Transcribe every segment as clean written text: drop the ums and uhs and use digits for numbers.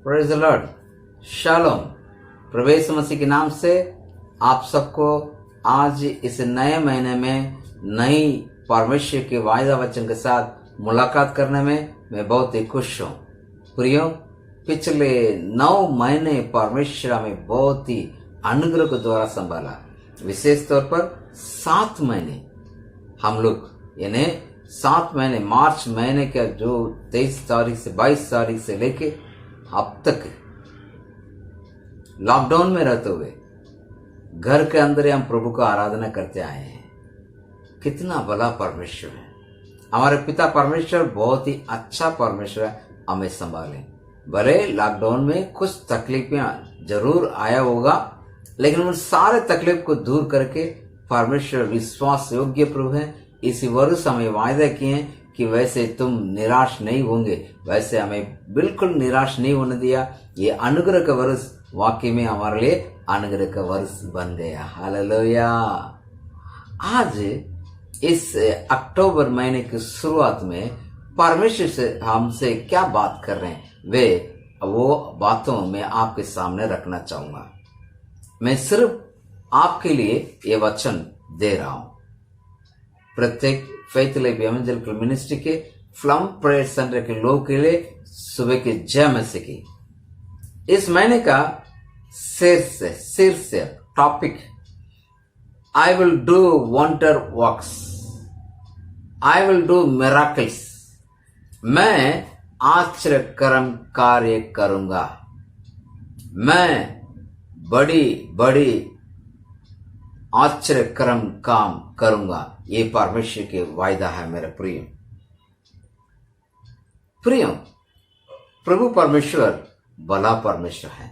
Praise the Lord. Shalom. प्रभु यीशु मसीह के नाम से आप सबको आज इस नए महीने में नई परमेश्वर के वायदा वचन के साथ मुलाकात करने में मैं बहुत ही खुश हूँ। प्रियो, पिछले 9 महीने परमेश्वर हमें बहुत ही अनुग्रह के द्वारा संभाला। विशेष तौर पर 7 महीने हम लोग यानी 7 महीने मार्च महीने का जो 23 तारीख से 22 तारीख से लेके अब तक लॉकडाउन में रहते हुए घर के अंदर हम प्रभु का आराधना करते आए हैं। कितना भला परमेश्वर है हमारे पिता परमेश्वर, बहुत ही अच्छा परमेश्वर है। हमें संभाले। भले लॉकडाउन में कुछ तकलीफें जरूर आया होगा, लेकिन उन सारे तकलीफ को दूर करके परमेश्वर विश्वास योग्य प्रभु है। इसी वर्ष हमें वायदा किए हैं कि वैसे तुम निराश नहीं होंगे, वैसे हमें बिल्कुल निराश नहीं होने दिया। ये अनुग्रह का वर्ष वाकई में हमारे लिए अनुग्रह का वर्ष बन गया। हालेलुया। आज इस अक्टूबर महीने की शुरुआत में परमेश्वर से हमसे क्या बात कर रहे हैं वो बातों में आपके सामने रखना चाहूंगा। मैं सिर्फ आपके लिए ये वचन दे रहा हूं। प्रत्येक फेथ लाइफ एवेंजेलिकल मिनिस्ट्री के फ्लम प्रेयर सेंटर के लोग के लिए सुबह के जय मसीह की इस महीने का शीर्ष topic, I will do wonder works, I will do miracles. मैं आश्चर्यकर्म कार्य करूंगा, मैं बड़ी बड़ी आश्चर्यकर्म काम करूंगा। ये परमेश्वर के वायदा है मेरे प्रिय। प्रभु परमेश्वर भला परमेश्वर है।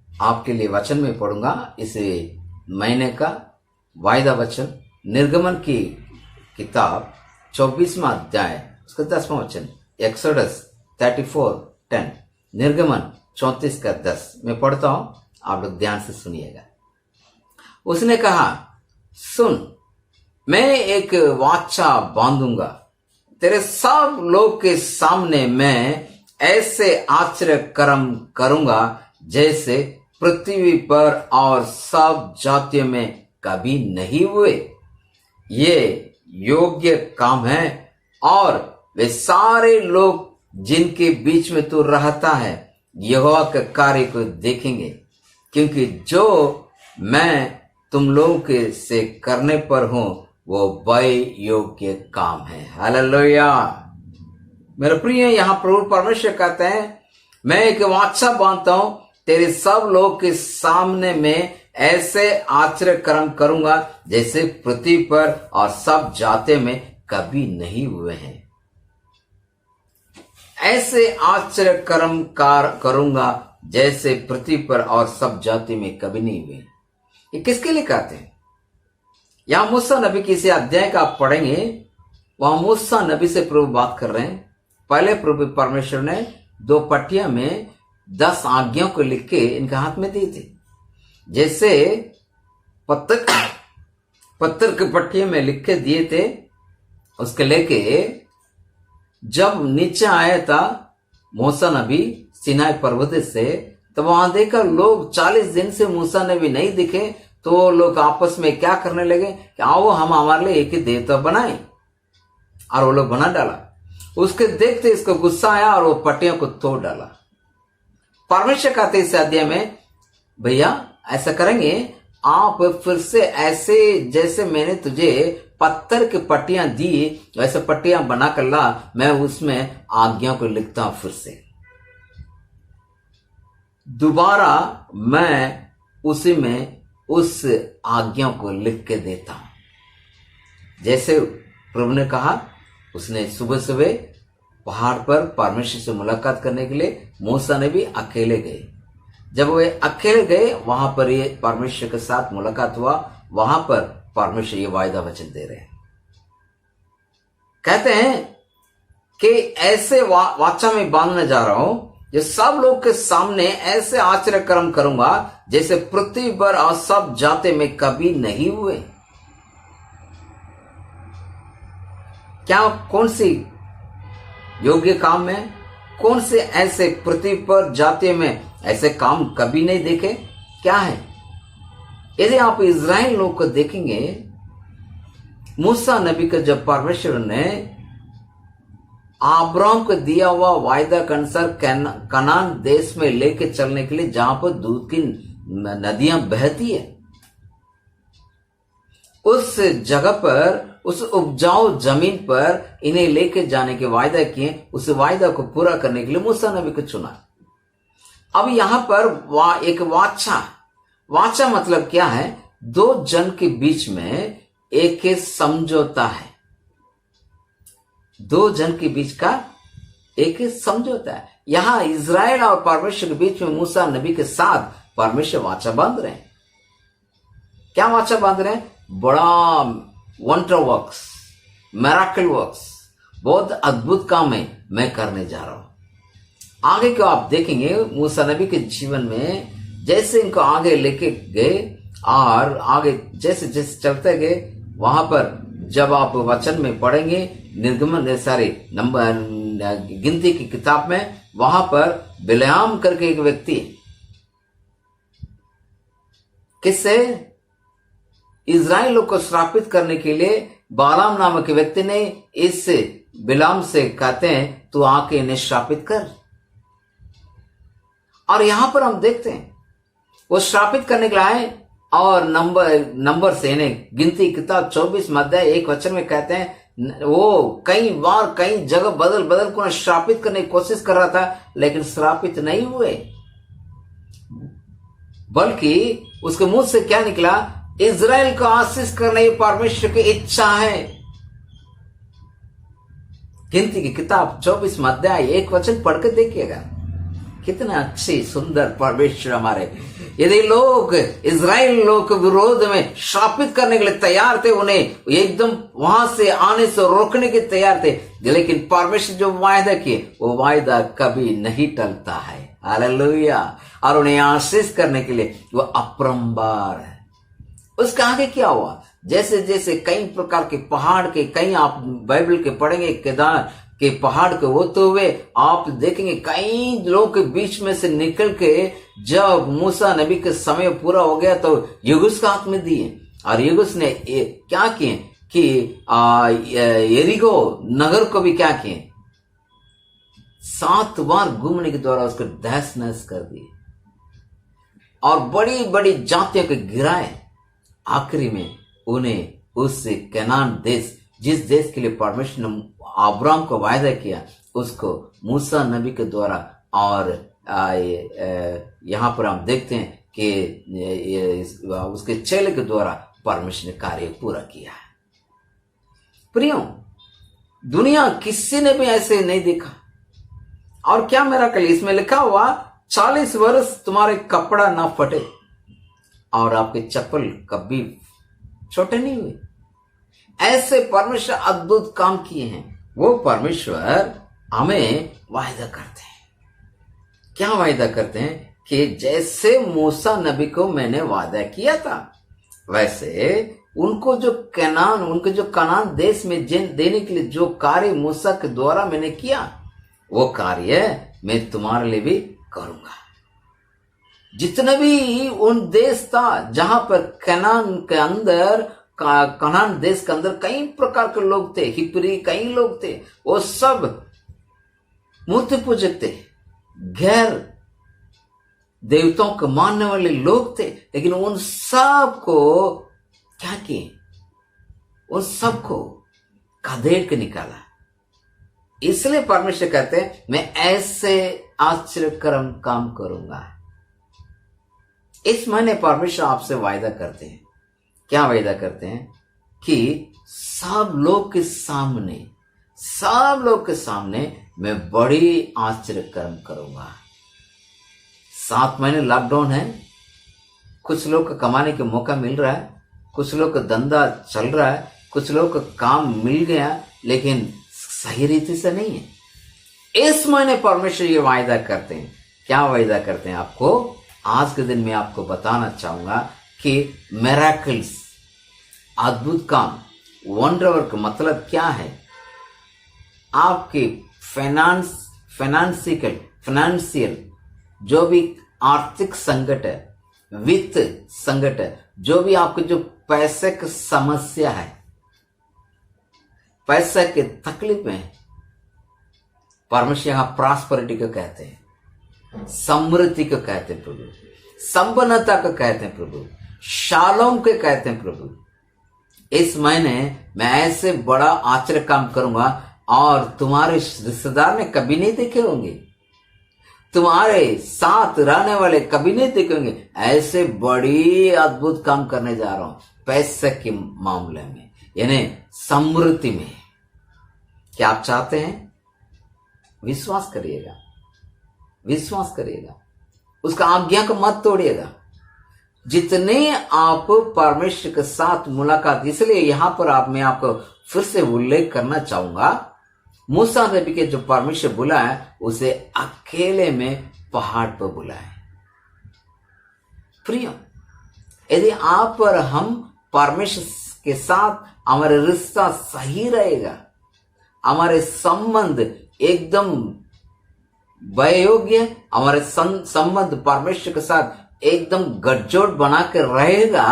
आपके लिए वचन में पढ़ूंगा इस महीने का वायदा वचन, निर्गमन की किताब 24वां अध्याय उसका 10वां वचन, एक्सोडस 34:10, निर्गमन 34 का 10। मैं पढ़ता हूं, आप लोग ध्यान से सुनिएगा। उसने कहा, सुन, मैं एक वाचा बांधूंगा, तेरे सब लोग के सामने मैं ऐसे आश्चर्य कर्म करूंगा जैसे पृथ्वी पर और सब जातियों में कभी नहीं हुए। ये योग्य काम है और वे सारे लोग जिनके बीच में तू रहता है यहोवा के कार्य को देखेंगे, क्योंकि जो मैं तुम लोगों के से करने पर हूं वो बड़े योग्य काम है। हालेलुया। मेरे प्रिय, यहां प्रभु परमेश्वर कहते हैं, मैं एक वाचा बांधता हूं, तेरे सब लोग के सामने में ऐसे आश्चर्य कर्म करूंगा जैसे पृथ्वी पर और सब जाते में कभी नहीं हुए हैं। ऐसे आश्चर्य कर्म करूंगा जैसे पृथ्वी पर और सब जाति में कभी नहीं हुए। ये किसके लिए कहते हैं? यहां मूसा नबी की इसे अध्याय का आप पढ़ेंगे, वहां मूसा नबी से प्रभु बात कर रहे हैं। पहले प्रभु परमेश्वर ने 2 पट्टियां में 10 आज्ञाओं को लिख के इनके हाथ में दी थी। जैसे पत्थर की पट्टियों में लिख के दिए थे, उसके लेके जब नीचे आया था मूसा नबी सिनाई पर्वत से, तो वहां देखा लोग 40 दिन से मूसा नबी नहीं दिखे, तो लोग आपस में क्या करने लगे कि आओ हम हमारे लिए एक ही देवता बनाए, और वो लोग बना डाला। उसके देखते इसको गुस्सा आया और वो पट्टियों को तोड़ डाला। परमेश्वर कहते इस अध्याय में, भैया ऐसा करेंगे आप फिर से ऐसे जैसे मैंने तुझे पत्थर की पट्टियां दी वैसे पट्टियां बनाकर ला, मैं उसमें आज्ञा को लिखता हूं। फिर से दोबारा मैं उसी में उस आज्ञा को लिख के देता हूं। जैसे प्रभु ने कहा, उसने सुबह सुबह पहाड़ पर परमेश्वर से मुलाकात करने के लिए मूसा ने भी अकेले गए। जब वे अकेले गए, वहां पर ये परमेश्वर के साथ मुलाकात हुआ। वहां पर परमेश्वर ये वायदा वचन दे रहे हैं, कहते हैं कि ऐसे वाचा में बांधने जा रहा हूं जो सब लोग के सामने ऐसे आश्चर्य कर्म करूंगा जैसे पृथ्वी पर और सब जाते में कभी नहीं हुए। क्या कौन सी योग्य काम में कौन से ऐसे पृथ्वी पर जातियों में ऐसे काम कभी नहीं देखे? क्या है? यदि आप इज़राइल लोग को देखेंगे, मूसा नबी को जब परमेश्वर ने अब्राहम को दिया हुआ वायदा के अनुसार कनान देश में लेके चलने के लिए, जहां पर दूध की नदियां बहती है, उस जगह पर, उस उपजाऊ जमीन पर इन्हें लेके जाने के वायदा किए, उस वायदा को पूरा करने के लिए मूसा नबी को चुना। अब यहां पर एक वाचा मतलब क्या है? दो जन के बीच में एक समझौता है। दो जन के बीच का एक समझौता है। यहां इज़राइल और परमेश्वर के बीच में मूसा नबी के साथ परमेश्वर वाचा बांध रहे हैं। क्या वाचा बांध रहे हैं? बड़ा वंडर वर्क्स, मिरेकल वर्क्स, बहुत अद्भुत काम है मैं करने जा रहा हूं। आगे को आप देखेंगे मूसा नबी के जीवन में, जैसे इनको आगे लेके गए और आगे जैसे जैसे चलते गए, वहां पर जब आप वचन में पढ़ेंगे, निर्गमन सारे नंबर गिनती की किताब में, वहां पर बिलेआम करके एक व्यक्ति, किससे? इज़राइल लोग को श्रापित करने के लिए बालाम नामक व्यक्ति ने इस बिलाम से कहते हैं तू आके इन्हें श्रापित कर। और यहां पर हम देखते हैं वो श्रापित करने के लिए आए और नंबर से इन्हें गिनती किताब 24 अध्याय 1 वचन में कहते हैं, वो कई बार कई जगह बदल बदल को श्रापित करने की कोशिश कर रहा था, लेकिन श्रापित नहीं हुए, बल्कि उसके मुंह से क्या निकला? इज़राइल को आशीष करना ये परमेश्वर की इच्छा है। गिनती की किताब 24 अध्याय 1 वचन पढ़ के देखिएगा, कितना अच्छी सुंदर परमेश्वर हमारे। यदि लोग इज़राइल लोग के विरोध में श्रापित करने के लिए तैयार थे, उन्हें एकदम वहां से आने से रोकने के तैयार थे, लेकिन परमेश्वर जो वायदा किए वो वायदा कभी नहीं टलता है। हालेलुया। और उन्हें आशीष करने के लिए वो अपरंपार है। उसके आगे क्या हुआ? जैसे जैसे कई प्रकार के पहाड़ के, कई आप बाइबल के पढ़ेंगे, केदार के पहाड़ के होते हुए आप देखेंगे कई लोगों के बीच में से निकल के, जब मूसा नबी के समय पूरा हो गया तो यगुस का हाथ में दिए, और यगुस ने क्या किए कि यरीगो नगर को भी क्या किए? 7 बार घूमने के द्वारा उसको तहस नहस कर दिए और बड़ी बड़ी जातियों को गिराए। आखिरी में उन्हें उस कनान देश, जिस देश के लिए परमेश्वर ने अब्राहम को वायदा किया, उसको मूसा नबी के द्वारा, और यहाँ पर हम देखते हैं कि उसके चेले के द्वारा परमेश्वर ने कार्य पूरा किया है। प्रियो, दुनिया किसी ने भी ऐसे नहीं देखा। और क्या मेरा कल इसमें लिखा हुआ, 40 वर्ष तुम्हारे कपड़ा ना फटे और आपके चप्पल कभी छोटे नहीं हुए। ऐसे परमेश्वर अद्भुत काम किए हैं। वो परमेश्वर हमें वायदा करते हैं। क्या वायदा करते हैं? कि जैसे मूसा नबी को मैंने वादा किया था, वैसे उनको जो कनान देश में देने के लिए जो कार्य मूसा के द्वारा मैंने किया, वो कार्य मैं तुम्हारे लिए भी करूंगा। जितने भी उन देश था जहां पर कनान देश के अंदर कई प्रकार के लोग थे, हिब्री कई लोग थे, वो सब मूर्ति पूजक थे, गैर देवताओं को मानने वाले लोग थे। लेकिन उन सब को क्या किए? उन सबको खदेड़ के निकाला। इसलिए परमेश्वर कहते हैं मैं ऐसे आश्चर्यकरम काम करूंगा। इस महीने परमेश्वर आपसे वायदा करते हैं। क्या वायदा करते हैं? कि सब लोग के सामने मैं बड़ी आश्चर्यकरम करूंगा। 7 महीने लॉकडाउन है, कुछ लोग को कमाने का मौका मिल रहा है, कुछ लोग का धंधा चल रहा है, कुछ लोग का काम मिल गया, लेकिन सही रीति से नहीं है। इस महीने परमेश्वर ये वायदा करते हैं। क्या वायदा करते हैं? आपको आज के दिन में आपको बताना चाहूंगा कि मिरेकल्स, अद्भुत काम, वंडर वर्क मतलब क्या है? आपके फाइनेंशियल जो भी आर्थिक संकट है, वित्त संकट है, जो भी आपको जो पैसे की समस्या है, पैसे की तकलीफ में, परमेश्वर यहां प्रॉस्पेरिटी को कहते हैं, समृद्धि को कहते हैं प्रभु, संपन्नता को कहते हैं प्रभु, शालोम के कहते हैं प्रभु। इस महीने मैं ऐसे बड़ा आश्चर्य काम करूंगा और तुम्हारे रिश्तेदार ने कभी नहीं देखे होंगे, तुम्हारे साथ रहने वाले कभी नहीं देखे होंगे। ऐसे बड़ी अद्भुत काम करने जा रहा हूं पैसे के मामले में, यानी समृद्धि में। क्या आप चाहते हैं? विश्वास करिएगा, विश्वास करिएगा, उसका आज्ञा को मत तोड़िएगा। जितने आप परमेश्वर के साथ मुलाकात, इसलिए यहां पर मैं आपको फिर से उल्लेख करना चाहूंगा, मूसा नबी के जो परमेश्वर बुलाए उसे अकेले में पहाड़ पर बुलाए। प्रिय, यदि आप और हम परमेश्वर के साथ हमारे रिश्ता सही रहेगा, हमारे संबंध एकदम वयोग्य, हमारे संबंध परमेश्वर के साथ एकदम गठजोड़ बना कर रहेगा,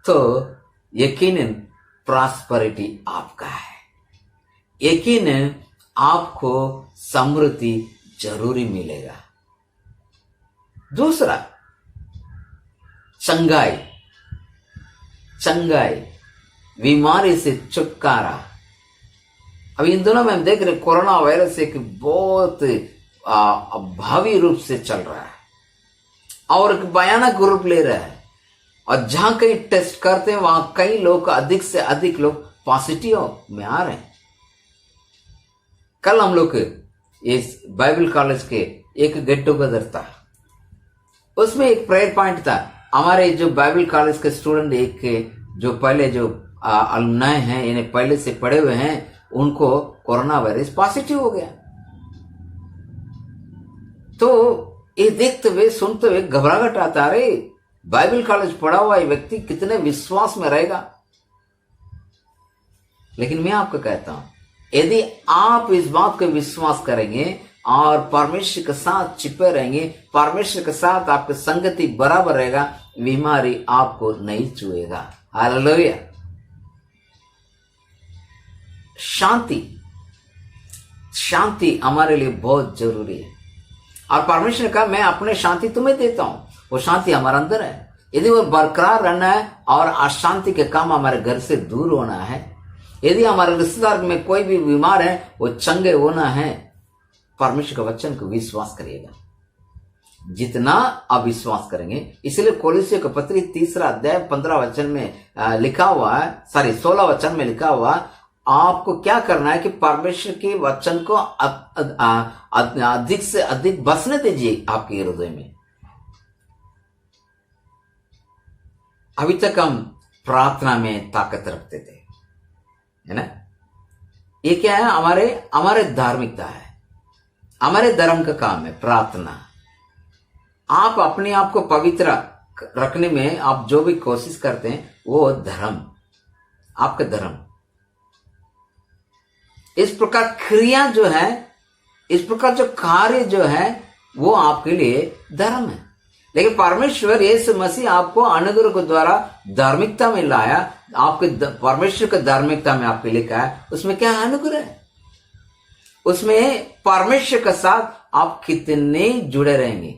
तो यकीनन प्रॉस्पेरिटी आपका है, यकीनन आपको समृद्धि जरूरी मिलेगा। दूसरा, चंगाई, बीमारी से छुटकारा। अब इन दिनों में हम देख रहे कोरोना वायरस एक बहुत भावी रूप से चल रहा है और एक भयानक रूप ले रहा है, और जहां कहीं टेस्ट करते हैं वहां कई लोग, अधिक से अधिक लोग पॉजिटिव में आ रहे हैं। कल हम लोग इस बाइबल कॉलेज के एक गेट टुगेदर था, उसमें एक प्रेयर पॉइंट था। हमारे जो बाइबल कॉलेज के स्टूडेंट, एक जो पहले जो अलुमनाय हैं, इन्हें पहले से पढ़े हुए हैं, उनको कोरोना वायरस पॉजिटिव हो गया। तो ये देखते हुए सुनते हुए घबराहट आता, अरे बाइबल कॉलेज पढ़ा हुआ ये व्यक्ति कितने विश्वास में रहेगा। लेकिन मैं आपको कहता हूं, यदि आप इस बात को विश्वास करेंगे और परमेश्वर के साथ चिपे रहेंगे, परमेश्वर के साथ आपकी संगति बराबर रहेगा, बीमारी आपको नहीं छुएगा। हालेलुया। शांति हमारे लिए बहुत जरूरी है, और परमेश्वर ने कहा मैं अपने शांति तुम्हें देता हूं। वो शांति हमारे अंदर है। यदि वो बरकरार रहना है और अशांति के काम हमारे घर से दूर होना है, यदि हमारे रिश्तेदार में कोई भी बीमार है वो चंगे होना है, परमेश्वर के वचन को विश्वास करिएगा। जितना आप विश्वास करेंगे, इसलिए कोलोसियों का पत्री 3 अध्याय 15 वचन में लिखा हुआ है, 16 वचन में लिखा हुआ, आपको क्या करना है कि परमेश्वर के वचन को अधिक से अधिक बसने दीजिए आपके हृदय में। अभी तक हम प्रार्थना में ताकत रखते थे, है ना? ये क्या है? हमारे धार्मिकता है, हमारे धर्म का काम है प्रार्थना। आप अपने आप को पवित्र रखने में आप जो भी कोशिश करते हैं वो धर्म, आपका धर्म। इस प्रकार क्रिया जो है, इस प्रकार जो कार्य जो है वो आपके लिए धर्म है। लेकिन परमेश्वर यीशु मसीह आपको अनुग्रह के द्वारा धार्मिकता में लाया, आपके परमेश्वर के धार्मिकता में आपके लिए कहा है, उसमें क्या अनुग्रह है? उसमें परमेश्वर के साथ आप कितने जुड़े रहेंगे।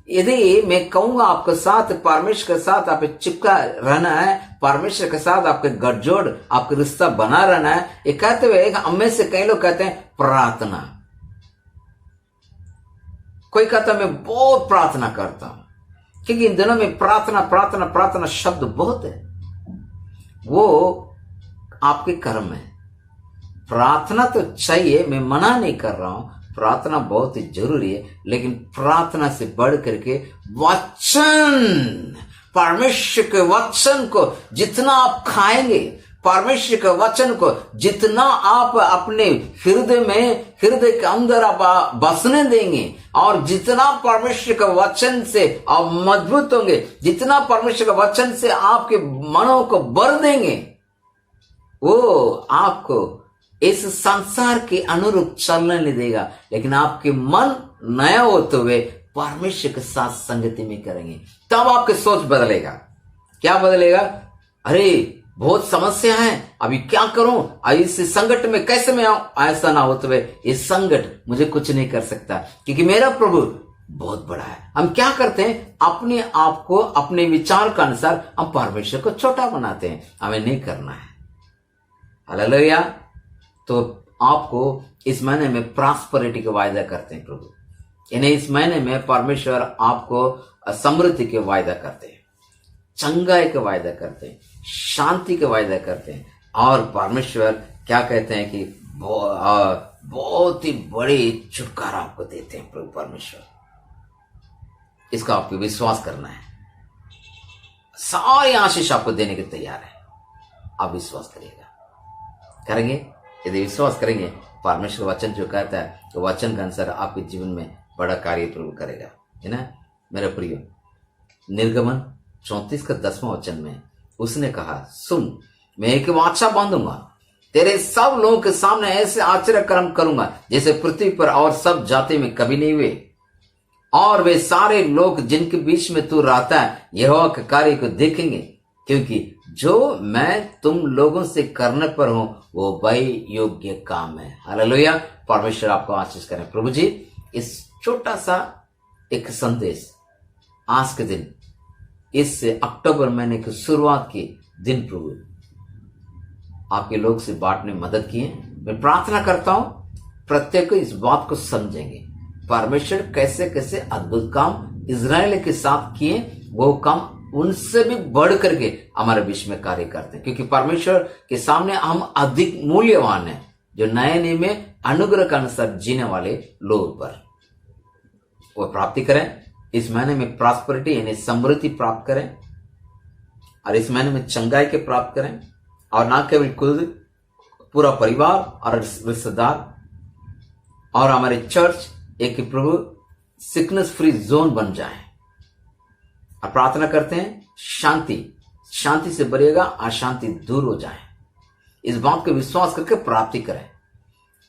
यदि मैं कहूंगा आपके साथ, परमेश्वर के साथ आप चिपका रहना है, परमेश्वर के साथ आपके गठजोड़, आपका रिश्ता बना रहना है, ये कहते हुए हम में से कई लोग कहते हैं प्रार्थना। कोई कहता है मैं बहुत प्रार्थना करता हूं, क्योंकि इन दिनों में प्रार्थना प्रार्थना प्रार्थना शब्द बहुत है। वो आपके कर्म है। प्रार्थना तो चाहिए, मैं मना नहीं कर रहा हूं, प्रार्थना बहुत ही जरूरी है, लेकिन प्रार्थना से बढ़ करके वचन, परमेश्वर के वचन को जितना आप खाएंगे, परमेश्वर के वचन को जितना आप अपने हृदय में, हृदय के अंदर आप बसने देंगे, और जितना परमेश्वर के वचन से आप मजबूत होंगे, जितना परमेश्वर के वचन से आपके मनों को भर देंगे, वो आपको इस संसार के अनुरूप चलने नहीं देगा, लेकिन आपके मन नया होते हुए परमेश्वर के साथ संगति में करेंगे, तब आपकी सोच बदलेगा। क्या बदलेगा? अरे बहुत समस्या है, अभी क्या करूं, इस संकट में कैसे मैं आऊं? ऐसा ना होते हुए ये संकट मुझे कुछ नहीं कर सकता, क्योंकि मेरा प्रभु बहुत बड़ा है। हम क्या करते हैं? अपने आप को अपने विचार के अनुसार हम परमेश्वर को छोटा बनाते हैं। हमें नहीं करना है। हालेलुया। तो आपको इस महीने में प्रॉस्पेरिटी का वायदा करते हैं प्रभु, यानी इस महीने में परमेश्वर आपको समृद्धि के वायदा करते हैं, चंगाई का वायदा करते हैं, शांति का वायदा करते हैं। और परमेश्वर क्या कहते हैं कि बहुत ही बड़ी छुटकारा आपको देते हैं प्रभु परमेश्वर। इसका आपको विश्वास करना है। सारी आशीष आपको देने के तैयार है। आप विश्वास करिएगा, करेंगे। यदि विश्वास करेंगे, परमेश्वर वचन जो कहता है तो वचन के अनुसार आपके जीवन में बड़ा कार्य प्रभु करेगा, है ना मेरे प्रियो। निर्गमन 34 का 10वां वचन में उसने कहा, सुन, मैं एक वाचा बांधूंगा, तेरे सब लोगों के सामने ऐसे आश्चर्य कर्म करूंगा जैसे पृथ्वी पर और सब जाति में कभी नहीं हुए, और वे सारे लोग जिनके बीच में तू रहता है यहोवा के कार्य को देखेंगे, क्योंकि जो मैं तुम लोगों से करने पर हूं वो बड़ी योग्य काम है। हालेलुया। परमेश्वर आपको आशीष करें। प्रभु जी, इस छोटा सा एक संदेश आज के दिन, इस अक्टूबर महीने की शुरुआत के दिन प्रभु आपके लोग से बांटने में मदद किए। मैं प्रार्थना करता हूं प्रत्येक इस बात को समझेंगे, परमेश्वर कैसे कैसे अद्भुत काम इजराइल के साथ किए, वो काम उनसे भी बढ़ करके हमारे बीच में कार्य करते हैं, क्योंकि परमेश्वर के सामने हम अधिक मूल्यवान हैं, जो नए नियम में अनुग्रह के अनुसार जीने वाले लोगों पर वो प्राप्ति करें। इस महीने में प्रॉस्पेरिटी यानी समृद्धि प्राप्त करें, और इस महीने में चंगाई के प्राप्त करें, और ना केवल कुल पूरा परिवार और रिश्तेदार और हमारे चर्च एक प्रभु सिकनेस फ्री जोन बन जाए। और प्रार्थना करते हैं शांति से बढ़ेगा, अशांति दूर हो जाए। इस बात को विश्वास करके प्राप्ति करें,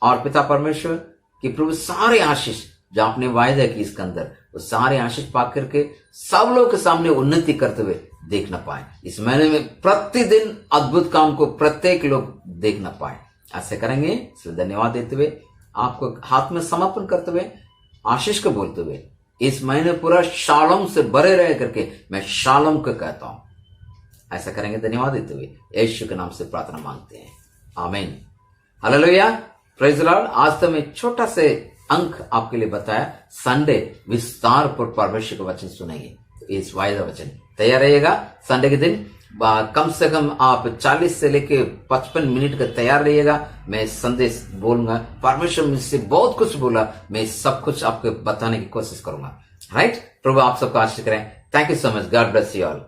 और पिता परमेश्वर की प्रभु सारे आशीष जो आपने वायदा की इसके अंदर, वो सारे आशीष पा करके सब लोग के सामने उन्नति करते हुए देखना पाए। इस महीने में प्रतिदिन अद्भुत काम को प्रत्येक लोग देखना पाए। ऐसे करेंगे। इसलिए धन्यवाद देते हुए, आपको हाथ में समर्पण करते हुए, आशीष को बोलते हुए, इस महीने पूरा शालोम से भरे रह करके मैं शालोम को कहता हूं। ऐसा करेंगे धन्यवाद देते हुए, यीशु के नाम से प्रार्थना मांगते हैं, आमीन। Hallelujah, praise the Lord. आज तो मैं छोटा से अंक आपके लिए बताया, संडे विस्तार पर परमेश्वर का वचन सुनेंगे। इस वायदा वचन तैयार रहिएगा। संडे के दिन कम से कम आप 40 से लेके 55 मिनट का तैयार रहिएगा। मैं संदेश बोलूंगा, परमेश्वर मुझसे बहुत कुछ बोला, मैं सब कुछ आपको बताने की कोशिश करूंगा। राइट। प्रभु आप सबको आशीष करें। Thank you so much. God bless you all.